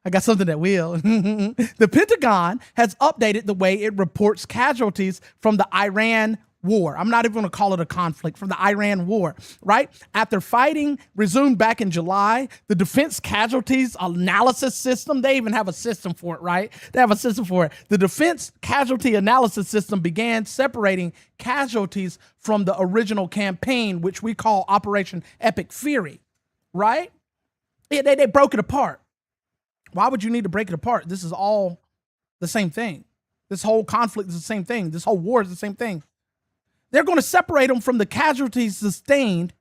I got something that will. The Pentagon has updated the way it reports casualties from the Iran war. I'm not even going to call it a conflict, from the Iran war, right? After fighting resumed back in July, the defense casualties analysis system, they even have a system for it, right? They have a system for it. The defense casualty analysis system began separating casualties from the original campaign, which we call Operation Epic Fury, right? They broke it apart. Why would you need to break it apart? This is all the same thing. This whole conflict is the same thing. This whole war is the same thing. They're going to separate them from the casualties sustained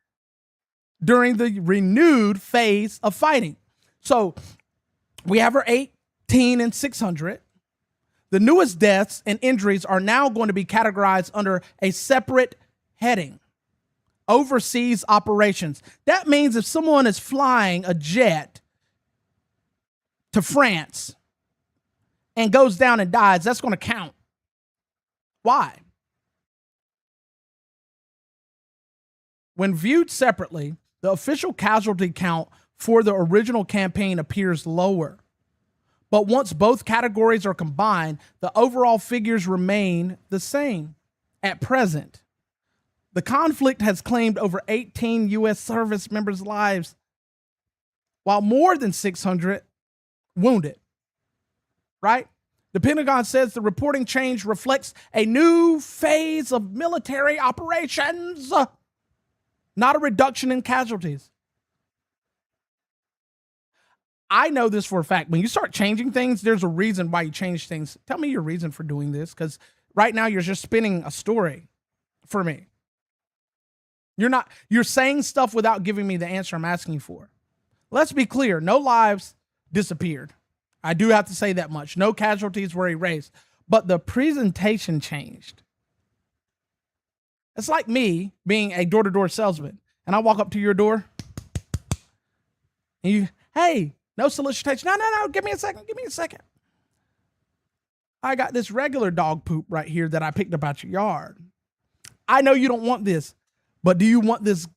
during the renewed phase of fighting. So we have our 18 and 600. The newest deaths and injuries are now going to be categorized under a separate heading: overseas operations. That means if someone is flying a jet to France and goes down and dies, that's going to count. Why? When viewed separately, the official casualty count for the original campaign appears lower. But once both categories are combined, the overall figures remain the same. At present, the conflict has claimed over 18 U.S. service members' lives, while more than 600 wounded. Right? The Pentagon says the reporting change reflects a new phase of military operations, not a reduction in casualties. I know this for a fact. When you start changing things, there's a reason why you change things. Tell me your reason for doing this, because right now you're just spinning a story for me. You're saying stuff without giving me the answer I'm asking for. Let's be clear. No lives disappeared. I do have to say that much. No casualties were erased, but the presentation changed. It's like me being a door-to-door salesman, and I walk up to your door, and you, hey, no solicitation. No, give me a second. I got this regular dog poop right here that I picked up out your yard. I know you don't want this, but do you want this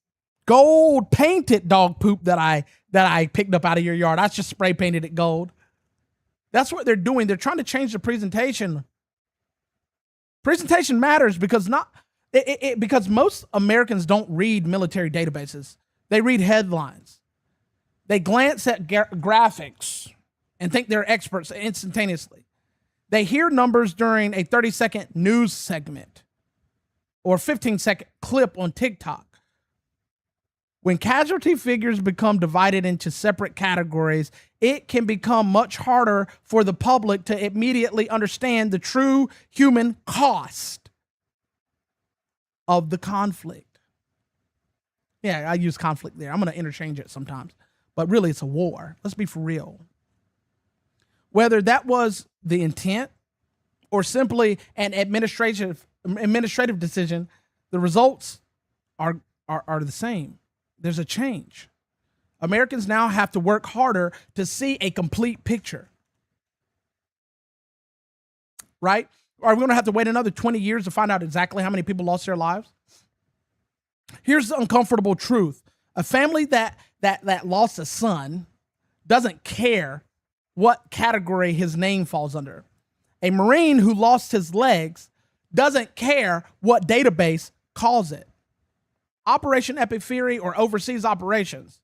gold painted dog poop that I picked up out of your yard? I just spray painted it gold. That's what they're doing. They're trying to change the presentation. Presentation matters because because most Americans don't read military databases. They read headlines. They glance at graphics and think they're experts instantaneously. They hear numbers during a 30-second news segment or 15-second clip on TikTok. When casualty figures become divided into separate categories, it can become much harder for the public to immediately understand the true human cost of the conflict. Yeah, I use conflict there. I'm going to interchange it sometimes. But really, it's a war. Let's be for real. Whether that was the intent or simply an administrative decision, the results are the same. There's a change. Americans now have to work harder to see a complete picture. Right? Are we going to have to wait another 20 years to find out exactly how many people lost their lives? Here's the uncomfortable truth. A family that lost a son doesn't care what category his name falls under. A Marine who lost his legs doesn't care what database calls it. Operation Epic Fury or overseas operations.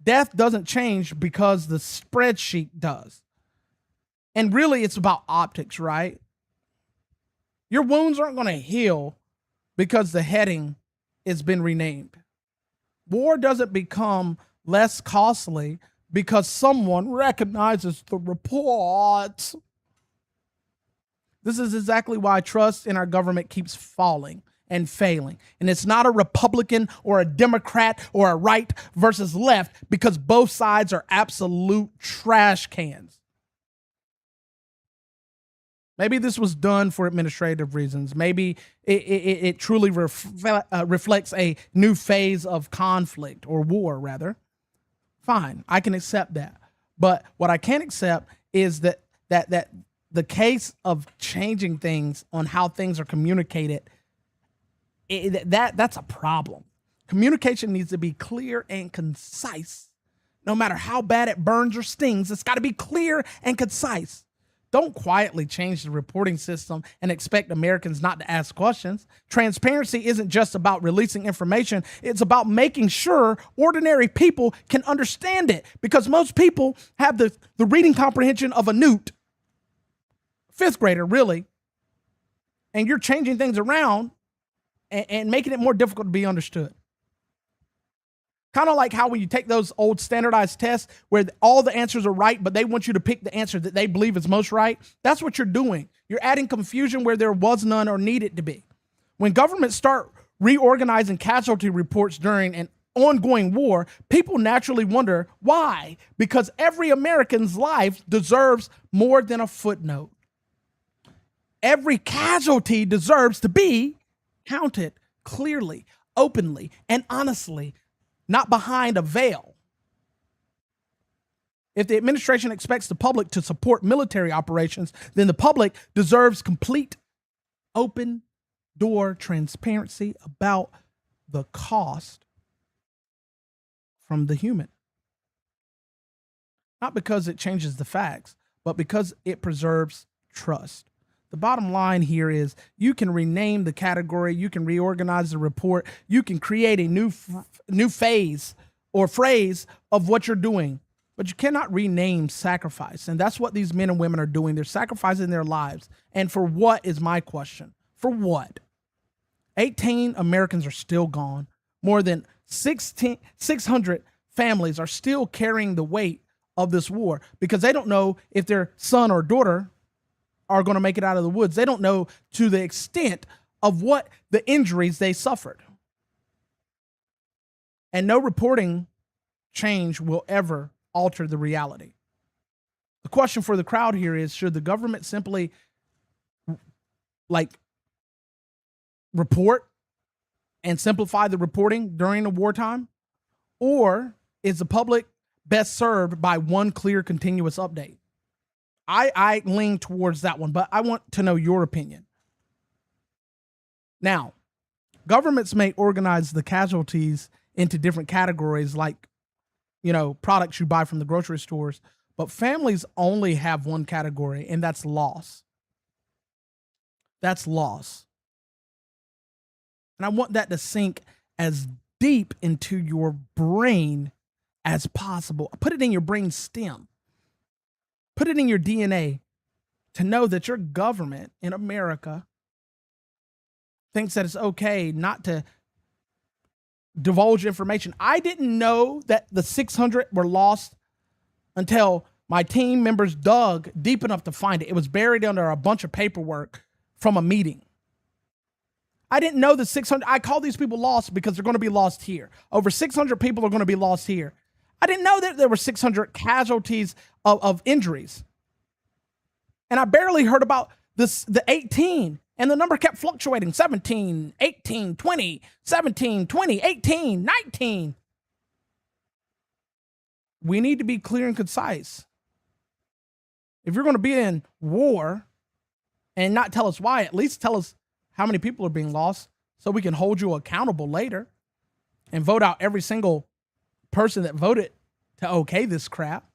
Death doesn't change because the spreadsheet does. And really, it's about optics, right? Your wounds aren't going to heal because the heading has been renamed. War doesn't become less costly because someone recognizes the reports. This is exactly why trust in our government keeps falling and failing. And it's not a Republican or a Democrat or a right versus left, because both sides are absolute trash cans. Maybe this was done for administrative reasons. Maybe it truly reflects a new phase of conflict or war, rather. Fine, I can accept that. But what I can't accept is that the case of changing things on how things are communicated, that's a problem. Communication needs to be clear and concise. No matter how bad it burns or stings, it's got to be clear and concise. Don't quietly change the reporting system and expect Americans not to ask questions. Transparency isn't just about releasing information. It's about making sure ordinary people can understand it, because most people have the reading comprehension of a newt, fifth grader, really. And you're changing things around and making it more difficult to be understood. Kind of like how when you take those old standardized tests where all the answers are right, but they want you to pick the answer that they believe is most right. That's what you're doing. You're adding confusion where there was none or needed to be. When governments start reorganizing casualty reports during an ongoing war, people naturally wonder why. Because every American's life deserves more than a footnote. Every casualty deserves to be counted clearly, openly, and honestly, not behind a veil. If the administration expects the public to support military operations, then the public deserves complete, open door transparency about the cost from the human. Not because it changes the facts, but because it preserves trust. The bottom line here is you can rename the category, you can reorganize the report, you can create a new phase or phrase of what you're doing, but you cannot rename sacrifice. And that's what these men and women are doing. They're sacrificing their lives. And for what is my question? For what? 18 Americans are still gone. More than 600 families are still carrying the weight of this war because they don't know if their son or daughter are going to make it out of the woods. They don't know to the extent of what the injuries they suffered. And no reporting change will ever alter the reality. The question for the crowd here is, should the government simply report and simplify the reporting during the wartime? Or is the public best served by one clear, continuous update? I lean towards that one, but I want to know your opinion. Now, governments may organize the casualties into different categories like, products you buy from the grocery stores, but families only have one category, and that's loss. That's loss. And I want that to sink as deep into your brain as possible. Put it in your brain stem. Put it in your DNA to know that your government in America thinks that it's okay not to divulge information. I didn't know that the 600 were lost until my team members dug deep enough to find it. It was buried under a bunch of paperwork from a meeting. I didn't know the 600. I call these people lost because they're going to be lost here. Over 600 people are going to be lost here. I didn't know that there were 600 casualties of injuries. And I barely heard about the 18. And the number kept fluctuating. 17, 18, 20, 17, 20, 18, 19. We need to be clear and concise. If you're going to be in war and not tell us why, at least tell us how many people are being lost so we can hold you accountable later and vote out every single person that voted to okay this crap.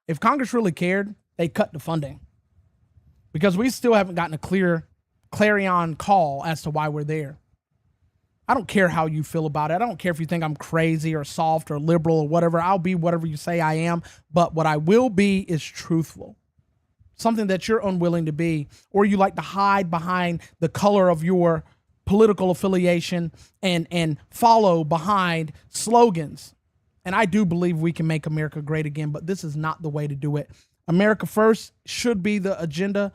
If Congress really cared, they'd cut the funding. Because we still haven't gotten a clear clarion call as to why we're there. I don't care how you feel about it. I don't care if you think I'm crazy or soft or liberal or whatever. I'll be whatever you say I am. But what I will be is truthful. Something that you're unwilling to be, or you like to hide behind the color of your political affiliation and follow behind slogans. And I do believe we can make America great again, but this is not the way to do it. America first should be the agenda,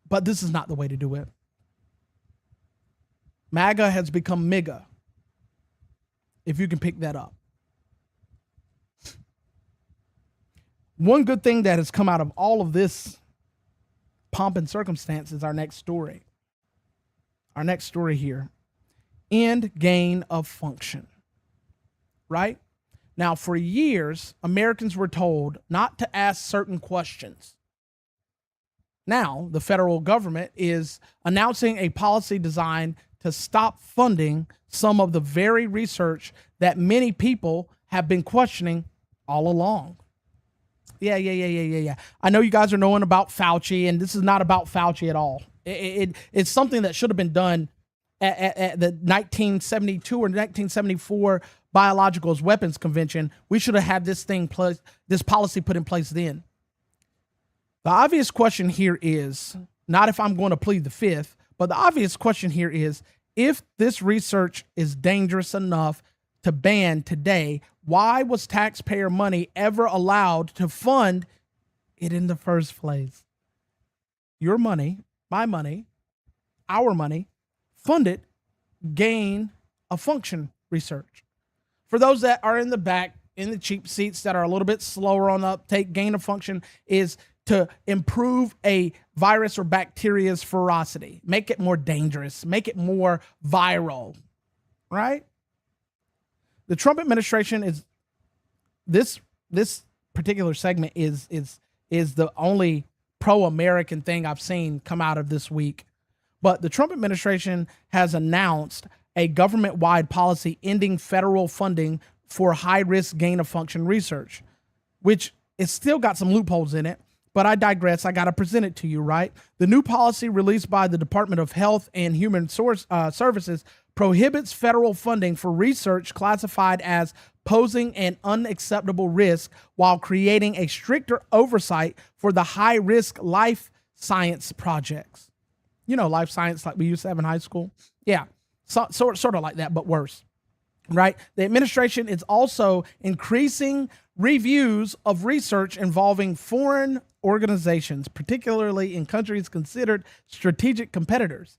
but this is not the way to do it. MAGA has become MIGA, if you can pick that up. One good thing that has come out of all of this pomp and circumstance is our next story. Our next story here. End gain of function. Right? Now, for years, Americans were told not to ask certain questions. Now, the federal government is announcing a policy designed to stop funding some of the very research that many people have been questioning all along. Yeah. I know you guys are knowing about Fauci, and this is not about Fauci at all. It's something that should have been done at the 1972 or 1974 Biological Weapons Convention. We should have had this policy put in place then. The obvious question here is not if I'm going to plead the fifth, but the obvious question here is if this research is dangerous enough to ban today, why was taxpayer money ever allowed to fund it in the first place? Your money my money, our money, funded gain of function research. For those that are in the back, in the cheap seats that are a little bit slower on the uptake, gain of function is to improve a virus or bacteria's ferocity, make it more dangerous, make it more viral, right? The Trump administration is this particular segment is the only pro-American thing I've seen come out of this week. But the Trump administration has announced a government-wide policy ending federal funding for high-risk gain-of-function research, which it's still got some loopholes in it, but I digress. I got to present it to you, right? The new policy released by the Department of Health and Human Services prohibits federal funding for research classified as posing an unacceptable risk while creating a stricter oversight for the high-risk life science projects. You know, life science like we used to have in high school? Yeah, sort of like that, but worse, right? The administration is also increasing reviews of research involving foreign organizations, particularly in countries considered strategic competitors,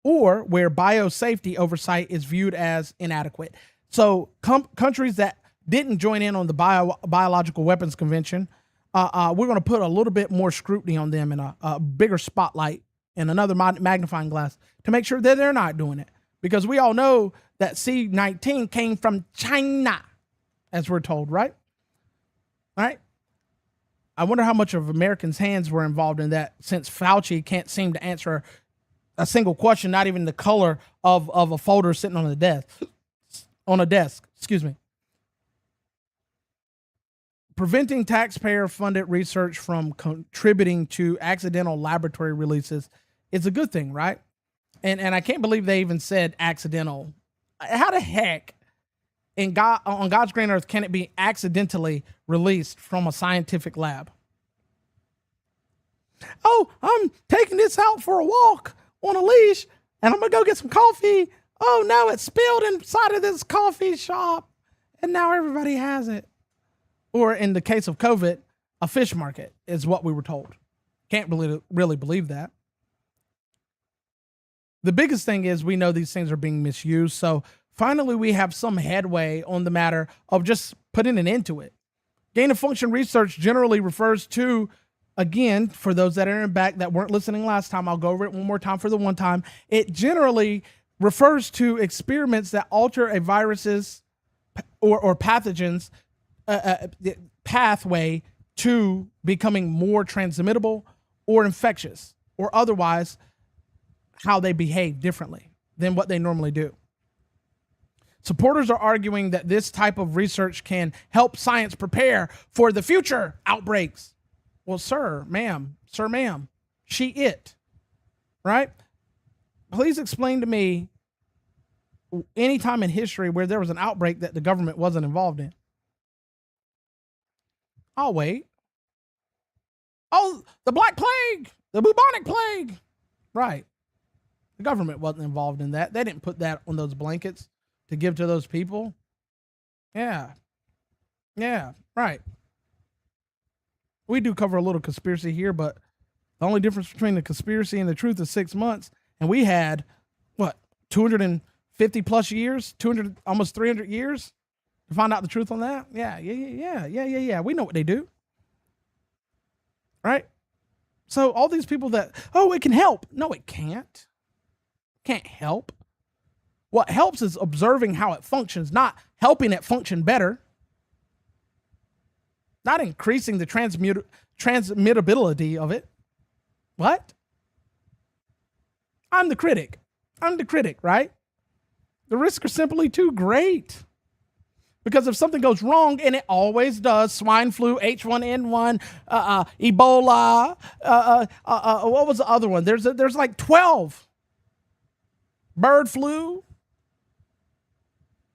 or where biosafety oversight is viewed as inadequate. So countries that didn't join in on the Biological Weapons Convention, we're going to put a little bit more scrutiny on them and a bigger spotlight and another magnifying glass to make sure that they're not doing it. Because we all know that C-19 came from China, as we're told, right? All right. I wonder how much of Americans' hands were involved in that, since Fauci can't seem to answer a single question, not even the color of a folder sitting on the desk. Preventing taxpayer-funded research from contributing to accidental laboratory releases is a good thing, right? And I can't believe they even said accidental. How the heck on God's green earth can it be accidentally released from a scientific lab? Oh, I'm taking this out for a walk on a leash, and I'm going to go get some coffee. Oh, no, it spilled inside of this coffee shop, and now everybody has it. Or in the case of COVID, a fish market is what we were told. Can't really believe that. The biggest thing is we know these things are being misused. So finally, we have some headway on the matter of just putting an end to it. Gain of function research generally refers to, again, for those that are in back that weren't listening last time, I'll go over it one more time for the one time. It generally refers to experiments that alter a virus's or pathogens pathway to becoming more transmittable or infectious, or otherwise how they behave differently than what they normally do. Supporters are arguing that this type of research can help science prepare for the future outbreaks. Well, sir, ma'am, she, it, right? Please explain to me any time in history where there was an outbreak that the government wasn't involved in. I'll wait. Oh, the Black Plague, the bubonic plague. Right. The government wasn't involved in that. They didn't put that on those blankets to give to those people. Yeah. Yeah, right. We do cover a little conspiracy here, but the only difference between the conspiracy and the truth is 6 months. And we had, 250 plus years, 200, almost 300 years to find out the truth on that? Yeah. We know what they do. Right? So all these people that, it can help. No, it can't. Can't help. What helps is observing how it functions, not helping it function better. Not increasing the transmittability of it. What? I'm the critic, right? The risks are simply too great. Because if something goes wrong, and it always does, swine flu, H1N1, Ebola, what was the other one? There's like 12. Bird flu,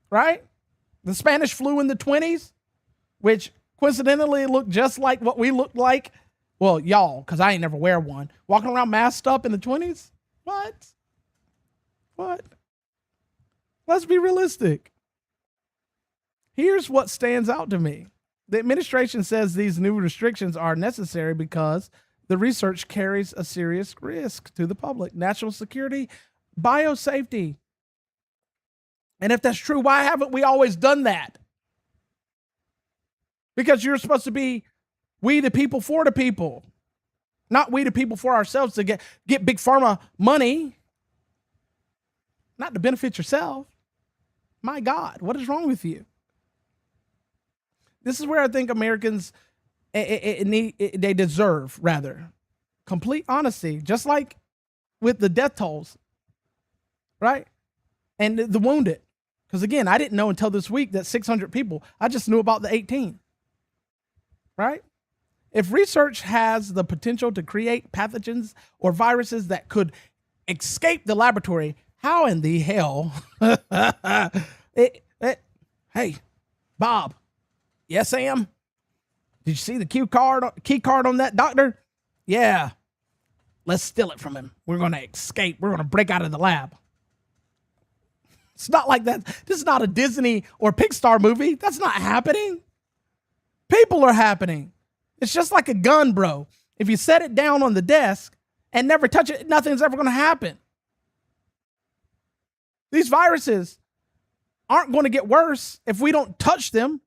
right? The Spanish flu in the 20s, which coincidentally looked just like what we looked like. Well, y'all, because I ain't never wear one. Walking around masked up in the 20s? What? Let's be realistic. Here's what stands out to me. The administration says these new restrictions are necessary because the research carries a serious risk to the public, national security, biosafety. And if that's true, why haven't we always done that? Because you're supposed to be we the people for the people, not we the people for ourselves to get big pharma money, not to benefit yourself. My God, what is wrong with you? This is where I think Americans, they deserve, rather, complete honesty, just like with the death tolls, right? And the wounded. Because again, I didn't know until this week that 600 people, I just knew about the 18, right? If research has the potential to create pathogens or viruses that could escape the laboratory, how in the hell? Hey, Bob. Yes, Sam? Did you see the key card on that doctor? Yeah. Let's steal it from him. We're going to escape. We're going to break out of the lab. It's not like that. This is not a Disney or Pixar movie. That's not happening. People are happening. It's just like a gun, bro. If you set it down on the desk and never touch it, nothing's ever going to happen. These viruses aren't going to get worse if we don't touch them.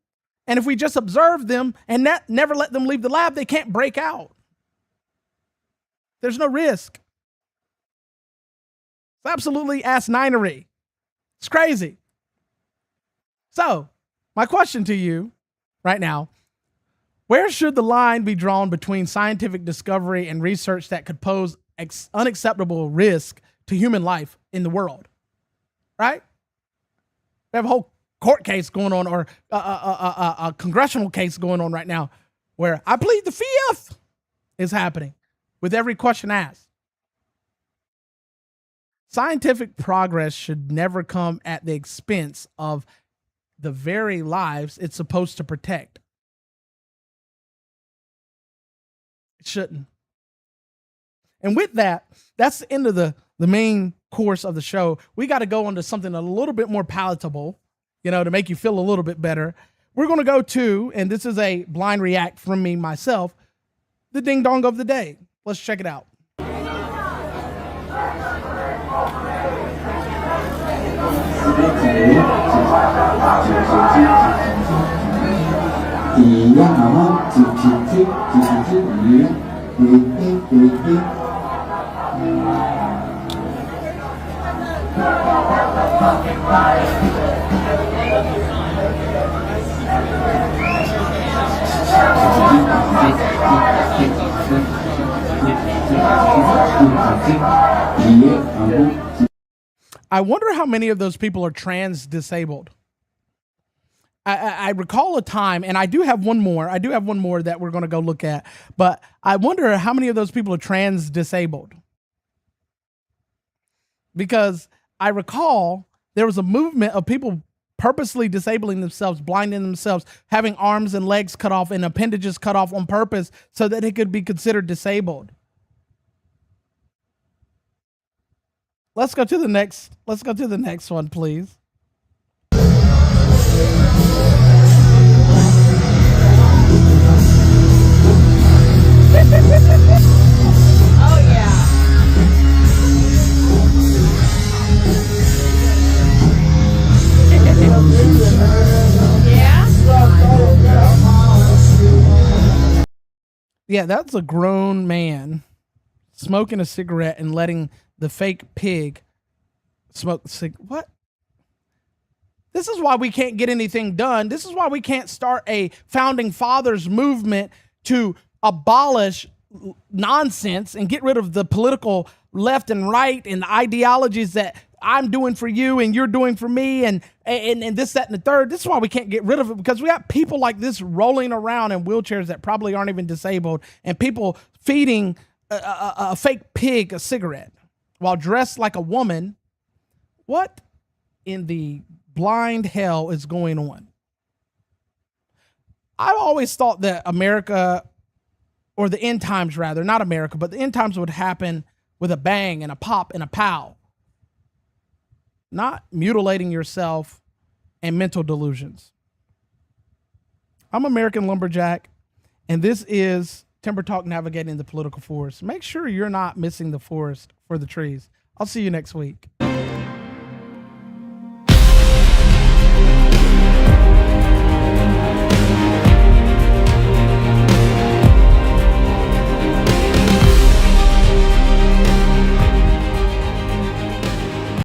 And if we just observe them and never let them leave the lab, they can't break out. There's no risk. It's absolutely asinine. It's crazy. So, my question to you right now, where should the line be drawn between scientific discovery and research that could pose unacceptable risk to human life in the world? Right? We have a whole court case going on, or a congressional case going on right now where I plead the fifth is happening with every question asked. Scientific progress should never come at the expense of the very lives it's supposed to protect. It shouldn't. And with that, that's the end of the main course of the show. We got to go on to something a little bit more palatable, to make you feel a little bit better. We're going to go to, and this is a blind react from me myself, the ding dong of the day. Let's check it out. I wonder how many of those people are trans disabled. I recall a time, and I do have one more that we're going to go look at, but I wonder how many of those people are trans disabled. Because I recall there was a movement of people purposely disabling themselves, blinding themselves, having arms and legs cut off and appendages cut off on purpose so that it could be considered disabled. Let's go to the next one, please. Oh yeah. Yeah, that's a grown man smoking a cigarette and letting the fake pig smoke what? This is why we can't get anything done. This is why we can't start a founding fathers movement to abolish nonsense and get rid of the political left and right and the ideologies that I'm doing for you and you're doing for me and this, that, and the third. This is why we can't get rid of it, because we got people like this rolling around in wheelchairs that probably aren't even disabled, and people feeding a fake pig a cigarette while dressed like a woman. What in the blind hell is going on? I've always thought that America, or the end times rather, not America, but the end times would happen with a bang and a pop and a pow. Not mutilating yourself and mental delusions. I'm American Lumberjack, and this is Timber Talk navigating the political forest. Make sure you're not missing the forest for the trees. I'll see you next week.